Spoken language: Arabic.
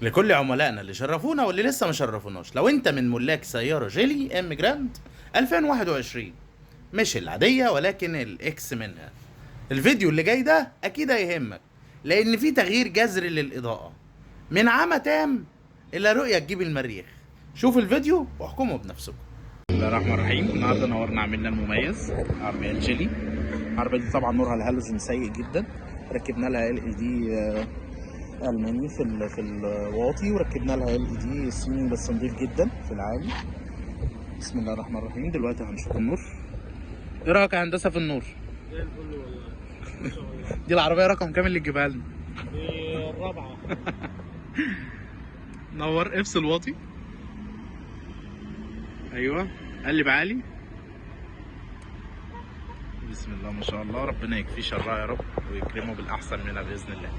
لكل عملائنا اللي شرفونا واللي لسه ما شرفوناش، لو انت من ملاك سيارة جيلي ام جراند 2021، مش العادية ولكن الاكس منها، الفيديو اللي جاي ده اكيد هيهمك، لان في تغيير جذري للاضاءة من عمى تام الى رؤية تجيب المريخ. شوف الفيديو واحكموا بنفسكم. بسم الله الرحمن الرحيم. النهارده نورنا عملنا المميز عربية الجيلي. العربية دي طبعا نورها الهالوجين سيء جدا، ركبنا لها LED ألماني في الواطي، وركبنا لها LED صيني بس نضيف جدا في العالي. بسم الله الرحمن الرحيم. دلوقتي هنشوف النور. ايه رايك يا هندسه في النور؟ زي الفل والله. ما شاء الله. دي العربيه رقم كام اللي تجيبها لنا؟ دي الرابعة. نور، افصل واطي. ايوه، قلب عالي. بسم الله ما شاء الله، ربنا يكفيه شرها يا رب ويكرمه بالاحسن منها باذن الله.